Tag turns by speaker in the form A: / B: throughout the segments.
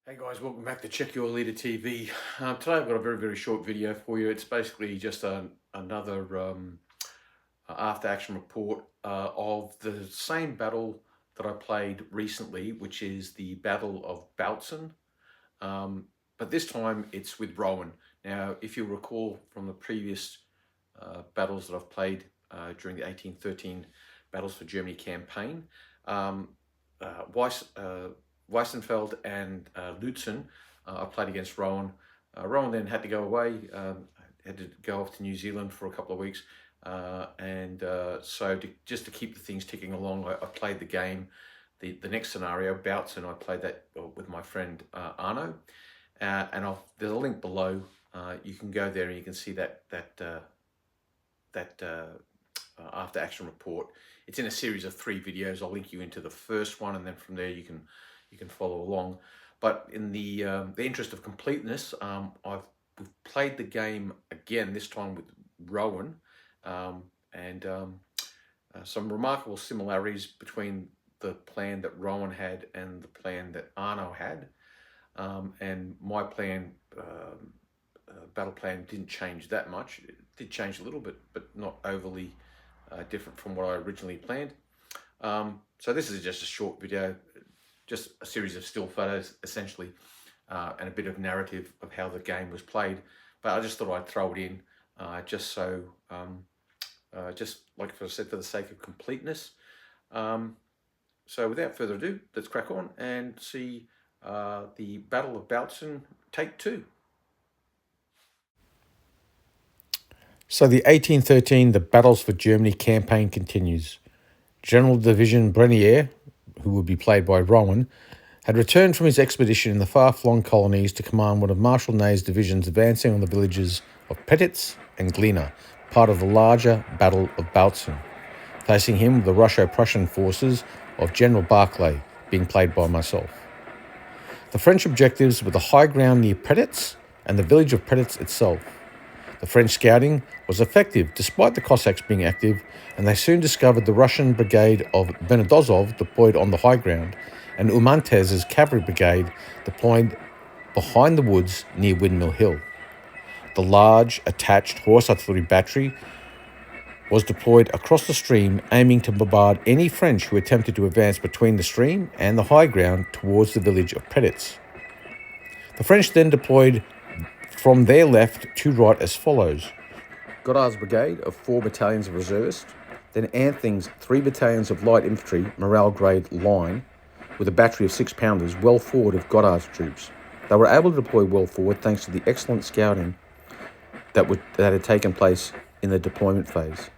A: Hey guys, welcome back to Check Your Leader TV. Today I've got a very short video for you. It's basically just another after action report of the same battle that I played recently, which is the Battle of Bautzen. But this time it's with Rowan. Now, if you recall from the previous battles that I've played during the 1813 Battles for Germany campaign, Weissenfeld and Lutzen, I played against Rowan. Rowan then had to go away, had to go off to New Zealand for a couple of weeks. Just to keep the things ticking along, I played the game, the next scenario, Bautzen. I played that with my friend Arno. There's a link below. You can go there and you can see that after action report. It's in a series of 3 videos. I'll link you into the first one, and then from there you can follow along. But in the interest of completeness, we've played the game again, this time with Rowan, some remarkable similarities between the plan that Rowan had and the plan that Arno had. And my plan, battle plan, didn't change that much. It did change a little bit, but not overly different from what I originally planned. So this is just a short video, just a series of still photos essentially, and a bit of narrative of how the game was played. But I just thought I'd throw it in, just like I said, for the sake of completeness. So without further ado, let's crack on and see the Battle of Bautzen, take 2.
B: So the 1813, the Battles for Germany campaign continues. General Division Brenier, who would be played by Rowan, had returned from his expedition in the far-flung colonies to command one of Marshal Ney's divisions advancing on the villages of Petitz and Glina, part of the larger Battle of Bautzen. Facing him were the Russo-Prussian forces of General Barclay, being played by myself. The French objectives were the high ground near Petitz and the village of Petitz itself. The French scouting was effective despite the Cossacks being active, and they soon discovered the Russian brigade of Benedozov deployed on the high ground and Umantez's cavalry brigade deployed behind the woods near Windmill Hill. The large attached horse artillery battery was deployed across the stream, aiming to bombard any French who attempted to advance between the stream and the high ground towards the village of Petitz. The French then deployed from their left to right as follows: Goddard's brigade of 4 battalions of reservists, then Anthing's 3 battalions of light infantry morale grade line, with a battery of 6-pounders well forward of Goddard's troops. They were able to deploy well forward thanks to the excellent scouting that had taken place in the deployment phase.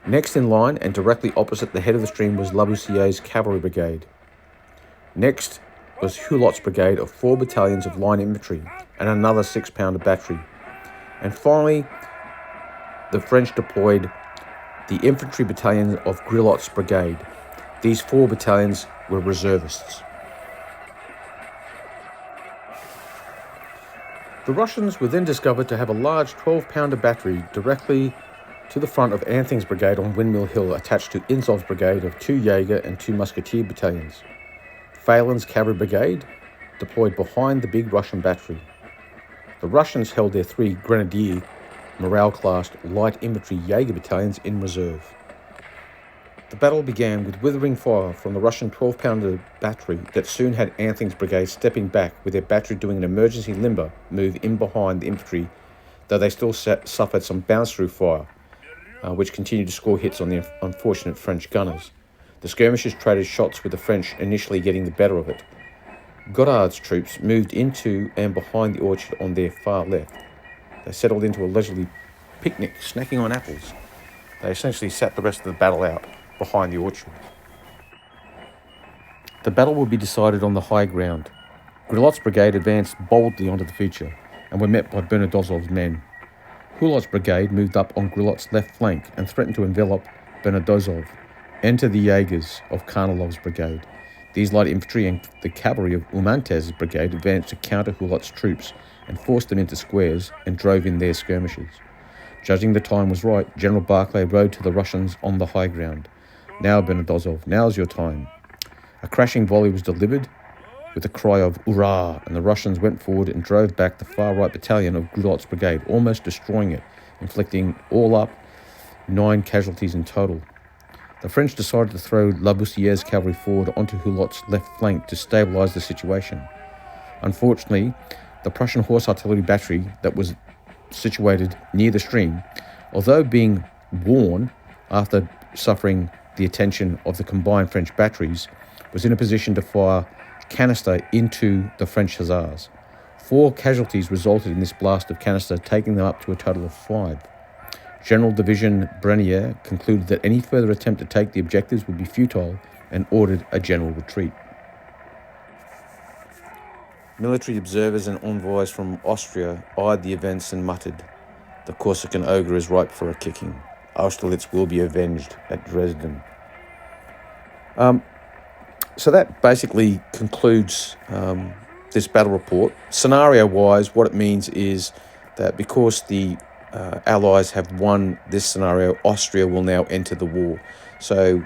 B: Next in line and directly opposite the head of the stream was Labousier's cavalry brigade. Next was Hulot's brigade of 4 battalions of line infantry and another 6-pounder battery. And finally, the French deployed the infantry battalion of Grillot's brigade. These 4 battalions were reservists. The Russians were then discovered to have a large 12-pounder battery directly to the front of Anthing's brigade on Windmill Hill, attached to Inzov's brigade of 2 Jaeger and 2 Musketeer battalions. Phelan's cavalry brigade deployed behind the big Russian battery. The Russians held their 3 Grenadier morale-classed light infantry Jaeger battalions in reserve. The battle began with withering fire from the Russian 12-pounder battery that soon had Anthing's brigade stepping back, with their battery doing an emergency limber move in behind the infantry, though they still suffered some bounce-through fire, which continued to score hits on the unfortunate French gunners. The skirmishers traded shots, with the French initially getting the better of it. Goddard's troops moved into and behind the orchard on their far left. They settled into a leisurely picnic, snacking on apples. They essentially sat the rest of the battle out behind the orchard. The battle would be decided on the high ground. Grillot's brigade advanced boldly onto the feature and were met by Bernadozov's men. Hulot's brigade moved up on Grillot's left flank and threatened to envelop Bernadozov. Enter the Jaegers of Karnalov's brigade. These light infantry and the cavalry of Umantez's brigade advanced to counter Hulot's troops and forced them into squares and drove in their skirmishers. Judging the time was right, General Barclay rode to the Russians on the high ground. Now, Benedozov, now's your time. A crashing volley was delivered, with a cry of "Hurrah!" and the Russians went forward and drove back the far-right battalion of Grulot's brigade, almost destroying it, inflicting all up 9 casualties in total. The French decided to throw Labousiere's cavalry forward onto Hulot's left flank to stabilise the situation. Unfortunately, the Prussian horse artillery battery that was situated near the stream, although being worn after suffering the attention of the combined French batteries, was in a position to fire canister into the French hussars. 4 casualties resulted in this blast of canister, taking them up to a total of 5. General Division Brenier concluded that any further attempt to take the objectives would be futile and ordered a general retreat. Military observers and envoys from Austria eyed the events and muttered, "The Corsican ogre is ripe for a kicking. Austerlitz will be avenged at Dresden." So that basically concludes this battle report. Scenario-wise, what it means is that because the Allies have won this scenario, Austria will now enter the war. So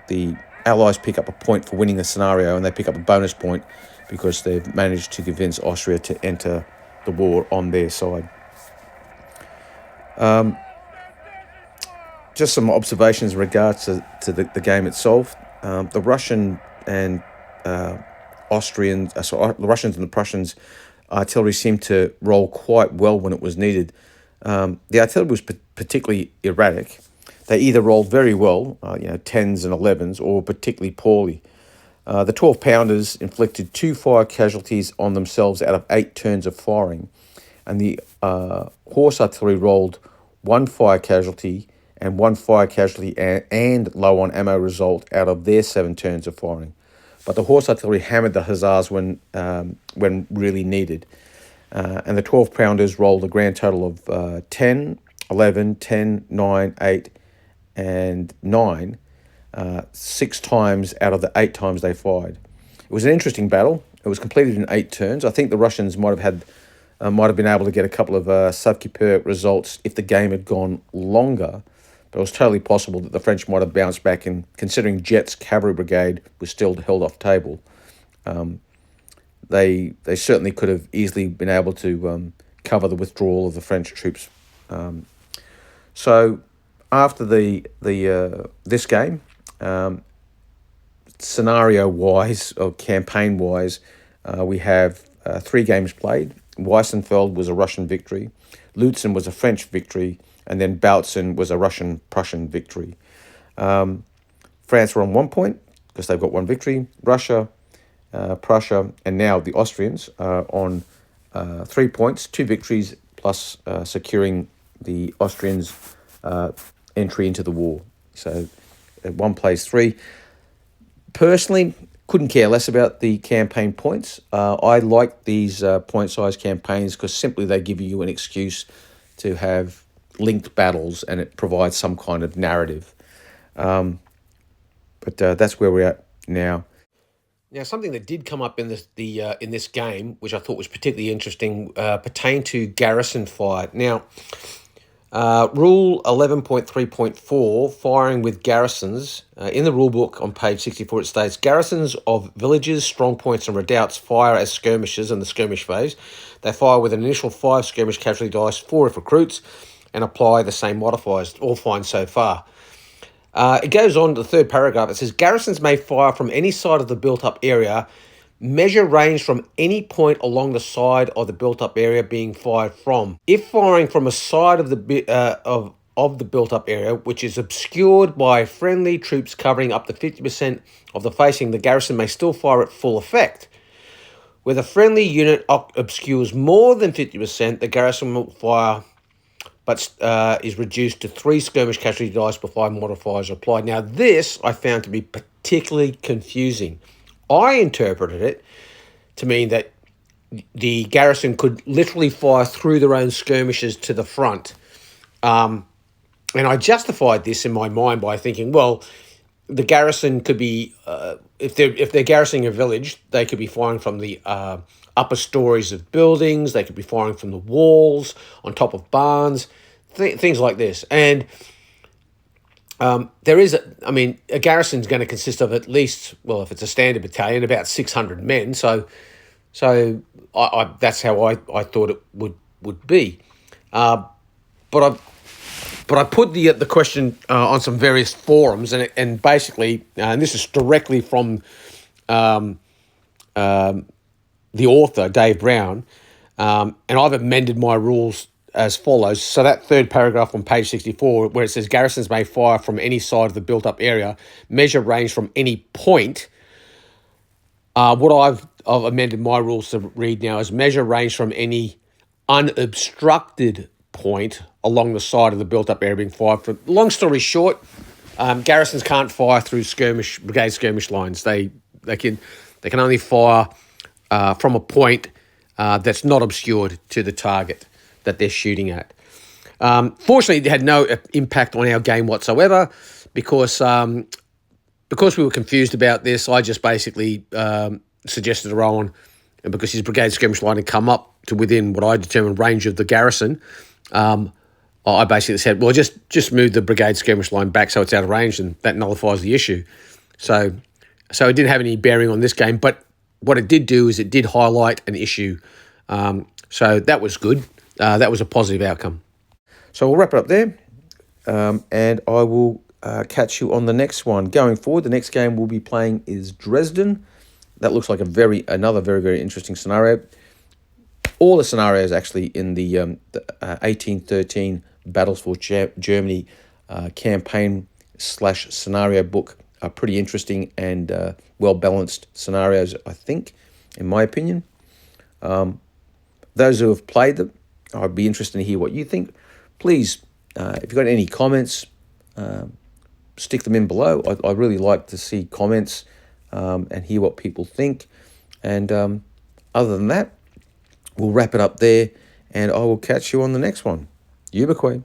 B: the Allies pick up a point for winning the scenario, and they pick up a bonus point because they've managed to convince Austria to enter the war on their side. Just some observations in regards to the game itself. The Russian and the Russians and the Prussians artillery seemed to roll quite well when it was needed. The artillery was particularly erratic. They either rolled very well, 10s and 11s, or particularly poorly. The 12-pounders inflicted 2 fire casualties on themselves out of 8 turns of firing, and the horse artillery rolled 1 fire casualty and 1 fire casualty and low on ammo result out of their 7 turns of firing. But the horse artillery hammered the hussars when really needed. And the 12-pounders rolled a grand total of 10, 11, 10, 9, 8, and 9, 6 times out of the 8 times they fired. It was an interesting battle. It was completed in 8 turns. I think the Russians might have been able to get a couple of sauve-qui-peut results if the game had gone longer. But it was totally possible that the French might have bounced back, and considering Jet's cavalry brigade was still held off table, they certainly could have easily been able to cover the withdrawal of the French troops. So after this game, scenario-wise or campaign-wise, we have 3 games played. Weissenfeld was a Russian victory, Lutzen was a French victory, and then Bautzen was a Russian-Prussian victory. France were on 1 point because they've got 1 victory. Russia, Prussia, and now the Austrians are on 3 points, 2 victories, plus securing the Austrians' entry into the war. So 1 plays 3. Personally, couldn't care less about the campaign points. I like these point-sized campaigns because simply they give you an excuse to have linked battles, and it provides some kind of narrative. But that's where we're at now. Now, something that did come up in this game, which I thought was particularly interesting, pertained to garrison fire. Now, Rule 11.3.4, firing with garrisons. In the rule book on page 64, it states, garrisons of villages, strong points, and redoubts fire as skirmishers in the skirmish phase. They fire with an initial 5 skirmish casualty dice, 4 if recruits, and apply the same modifiers. All fine so far. It goes on to the 3rd paragraph. It says, garrisons may fire from any side of the built-up area. Measure range from any point along the side of the built-up area being fired from. If firing from a side of the built-up area, which is obscured by friendly troops covering up to 50% of the facing, the garrison may still fire at full effect. Where the friendly unit obscures more than 50%, the garrison will fire, but is reduced to 3 skirmish casualty dice before modifiers are applied. Now, this I found to be particularly confusing. I interpreted it to mean that the garrison could literally fire through their own skirmishes to the front. And I justified this in my mind by thinking, well, the garrison could be, if they're garrisoning a village, they could be firing from the upper stories of buildings. They could be firing from the walls, on top of barns, things like this. And There is, a garrison's going to consist of at least, well, if it's a standard battalion, about 600 men. So that's how I thought it would be. But I put the question on some various forums, and basically, and this is directly from the author, Dave Brown, and I've amended my rules as follows. So that third paragraph on page 64, where it says garrisons may fire from any side of the built-up area, measure range from any point. What I've amended my rules to read now is measure range from any unobstructed point along the side of the built-up area being fired from. Long story short, garrisons can't fire through brigade skirmish lines. They can only fire from a point that's not obscured to the target that they're shooting at. Fortunately, it had no impact on our game whatsoever because we were confused about this. I just basically suggested to Rowan, and because his brigade skirmish line had come up to within what I determined range of the garrison, I basically said, well, just move the brigade skirmish line back so it's out of range, and that nullifies the issue. So it didn't have any bearing on this game, but what it did do is it did highlight an issue. So that was good. That was a positive outcome. So we'll wrap it up there, and I will catch you on the next one. Going forward, the next game we'll be playing is Dresden. That looks like another very, very interesting scenario. All the scenarios actually in the 1813 Battles for Germany campaign/scenario book are pretty interesting and well-balanced scenarios, I think, in my opinion. Those who have played them, I'd be interested to hear what you think. Please, if you've got any comments, stick them in below. I really like to see comments and hear what people think. And other than that, we'll wrap it up there, and I will catch you on the next one. Uberquay.